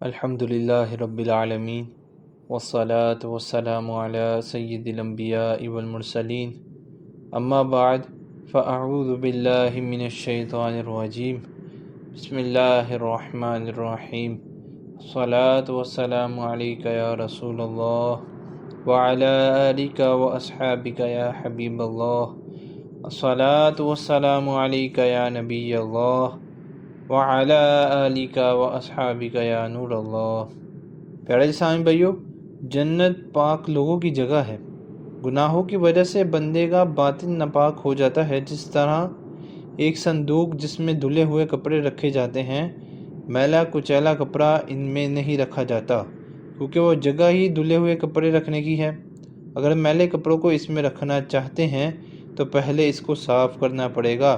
الحمد للہ رب العالمین والصلاة والسلام علی سید الانبیاء والمرسلین اما بعد فاعوذ باللہ من الشیطان الرجیم بسم اللہ الرحمن الرحیم الصلاة والسلام علیک یا رسول اللہ وعلی آلک واصحابک یا حبیب اللہ الصلاة والسلام علیک یا نبی اللہ وعلی آلک واصحابک یا نور اللہ۔ پیارے اسلامی بھائیو، جنت پاک لوگوں کی جگہ ہے۔ گناہوں کی وجہ سے بندے کا باطن ناپاک ہو جاتا ہے، جس طرح ایک صندوق جس میں دھلے ہوئے کپڑے رکھے جاتے ہیں، میلا کچیلا کپڑا ان میں نہیں رکھا جاتا، کیونکہ وہ جگہ ہی دھلے ہوئے کپڑے رکھنے کی ہے۔ اگر میلے کپڑوں کو اس میں رکھنا چاہتے ہیں تو پہلے اس کو صاف کرنا پڑے گا۔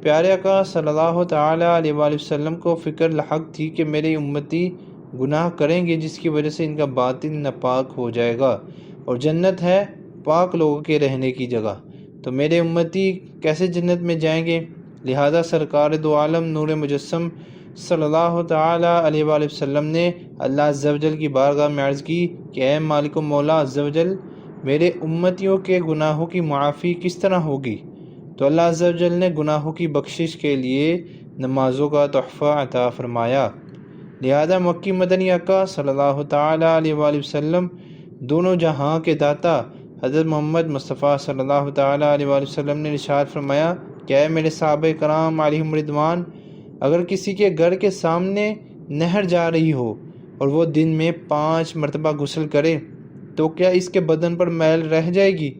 پیارے آقا صلی اللہ تعالیٰ علیہ وآلہ وسلم کو فکر لاحق تھی کہ میرے امتی گناہ کریں گے جس کی وجہ سے ان کا باطن ناپاک ہو جائے گا، اور جنت ہے پاک لوگوں کے رہنے کی جگہ، تو میرے امتی کیسے جنت میں جائیں گے؟ لہذا سرکار دو عالم نور مجسم صلی اللہ تعالیٰ علیہ وآلہ وسلم نے اللہ عز و جل کی بارگاہ میں عرض کی کہ اے مالک و مولا عز و جل، میرے امتیوں کے گناہوں کی معافی کس طرح ہوگی؟ تو اللہ عز و جل نے گناہوں کی بخشش کے لیے نمازوں کا تحفہ عطا فرمایا۔ لہذا مکی مدنی آقا صلی اللہ تعالیٰ علیہ وآلہ وسلم، دونوں جہاں کے داتا حضرت محمد مصطفیٰ صلی اللہ تعالیٰ علیہ وآلہ وسلم نے ارشاد فرمایا کہ اے میرے صحابہ کرام علیہم رضوان، اگر کسی کے گھر کے سامنے نہر جا رہی ہو اور وہ دن میں 5 مرتبہ غسل کرے تو کیا اس کے بدن پر میل رہ جائے گی؟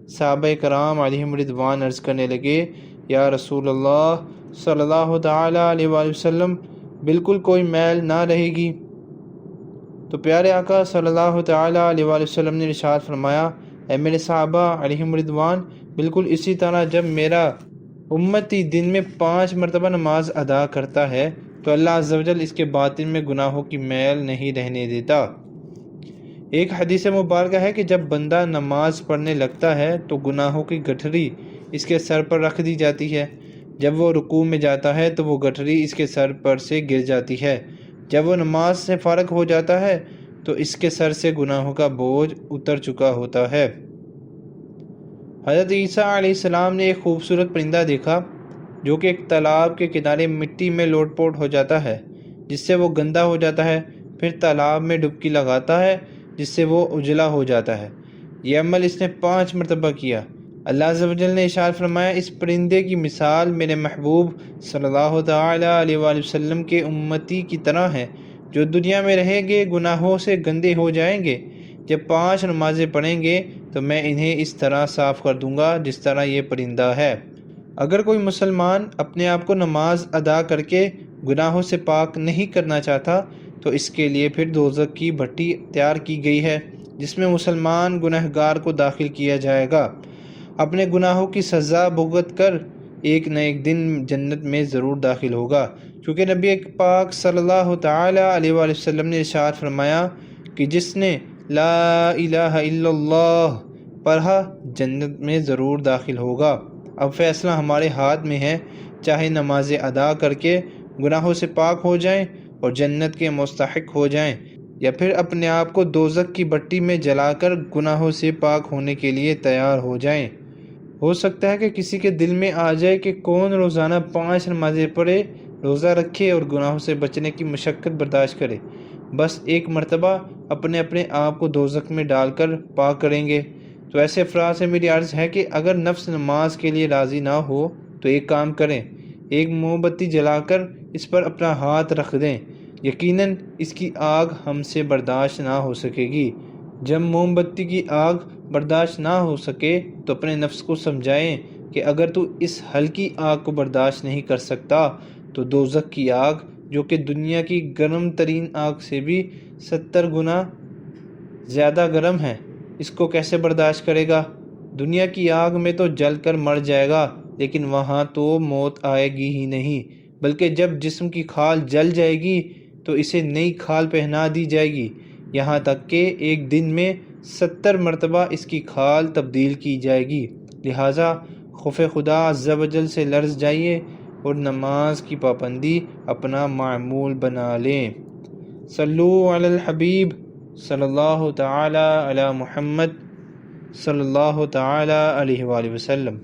صحابہ کرام علیہم رضوان عرض کرنے لگے یا رسول اللہ صلی اللہ تعالیٰ علیہ وآلہ وسلم، بالکل کوئی میل نہ رہے گی۔ تو پیارے آقا صلی اللہ تعالیٰ علیہ وآلہ وسلم نے ارشاد فرمایا اے میرے صحابہ علیہم رضوان، بالکل اسی طرح جب میرا امتی دن میں 5 مرتبہ نماز ادا کرتا ہے تو اللہ عز و جل اس کے باطن میں گناہوں کی میل نہیں رہنے دیتا۔ ایک حدیث مبارکہ ہے کہ جب بندہ نماز پڑھنے لگتا ہے تو گناہوں کی گٹھری اس کے سر پر رکھ دی جاتی ہے، جب وہ رکوع میں جاتا ہے تو وہ گٹھری اس کے سر پر سے گر جاتی ہے، جب وہ نماز سے فارغ ہو جاتا ہے تو اس کے سر سے گناہوں کا بوجھ اتر چکا ہوتا ہے۔ حضرت عیسیٰ علیہ السلام نے ایک خوبصورت پرندہ دیکھا جو کہ ایک تالاب کے کنارے مٹی میں لوٹ پوٹ ہو جاتا ہے، جس سے وہ گندا ہو جاتا ہے، پھر تالاب میں ڈبکی لگاتا ہے جس سے وہ اجلا ہو جاتا ہے۔ یہ عمل اس نے 5 مرتبہ کیا۔ اللہ عز و جل نے ارشاد فرمایا اس پرندے کی مثال میرے محبوب صلی اللہ تعالیٰ علیہ وآلہ وسلم کے امتی کی طرح ہے، جو دنیا میں رہیں گے گناہوں سے گندے ہو جائیں گے، جب 5 نمازیں پڑھیں گے تو میں انہیں اس طرح صاف کر دوں گا جس طرح یہ پرندہ ہے۔ اگر کوئی مسلمان اپنے آپ کو نماز ادا کر کے گناہوں سے پاک نہیں کرنا چاہتا تو اس کے لیے پھر دوزخ کی بھٹی تیار کی گئی ہے جس میں مسلمان گنہگار کو داخل کیا جائے گا۔ اپنے گناہوں کی سزا بھگت کر ایک نہ ایک دن جنت میں ضرور داخل ہوگا، کیونکہ نبی پاک صلی اللہ تعالیٰ علیہ وآلہ وسلم نے ارشاد فرمایا کہ جس نے لا الہ الا اللہ پڑھا جنت میں ضرور داخل ہوگا۔ اب فیصلہ ہمارے ہاتھ میں ہے، چاہے نمازیں ادا کر کے گناہوں سے پاک ہو جائیں اور جنت کے مستحق ہو جائیں، یا پھر اپنے آپ کو دوزخ کی بھٹی میں جلا کر گناہوں سے پاک ہونے کے لیے تیار ہو جائیں۔ ہو سکتا ہے کہ کسی کے دل میں آ جائے کہ کون روزانہ 5 نمازیں پڑھے، روزہ رکھے اور گناہوں سے بچنے کی مشقت برداشت کرے، بس ایک مرتبہ اپنے آپ کو دوزخ میں ڈال کر پاک کریں گے۔ تو ایسے افراد سے میری عرض ہے کہ اگر نفس نماز کے لیے راضی نہ ہو تو ایک کام کریں، ایک موم بتی جلا کر اس پر اپنا ہاتھ رکھ دیں، یقیناً اس کی آگ ہم سے برداشت نہ ہو سکے گی۔ جب موم بتی کی آگ برداشت نہ ہو سکے تو اپنے نفس کو سمجھائیں کہ اگر تو اس ہلکی آگ کو برداشت نہیں کر سکتا تو دوزخ کی آگ جو کہ دنیا کی گرم ترین آگ سے بھی 70 گنا زیادہ گرم ہے، اس کو کیسے برداشت کرے گا؟ دنیا کی آگ میں تو جل کر مر جائے گا، لیکن وہاں تو موت آئے گی ہی نہیں، بلکہ جب جسم کی کھال جل جائے گی تو اسے نئی کھال پہنا دی جائے گی، یہاں تک کہ ایک دن میں 70 مرتبہ اس کی کھال تبدیل کی جائے گی۔ لہٰذا خوف خدا عز و جل سے لرز جائیے اور نماز کی پابندی اپنا معمول بنا لیں۔ صلو علی الحبیب صلی اللہ تعالی علی محمد صلی اللہ تعالی علیہ وآلہ وسلم۔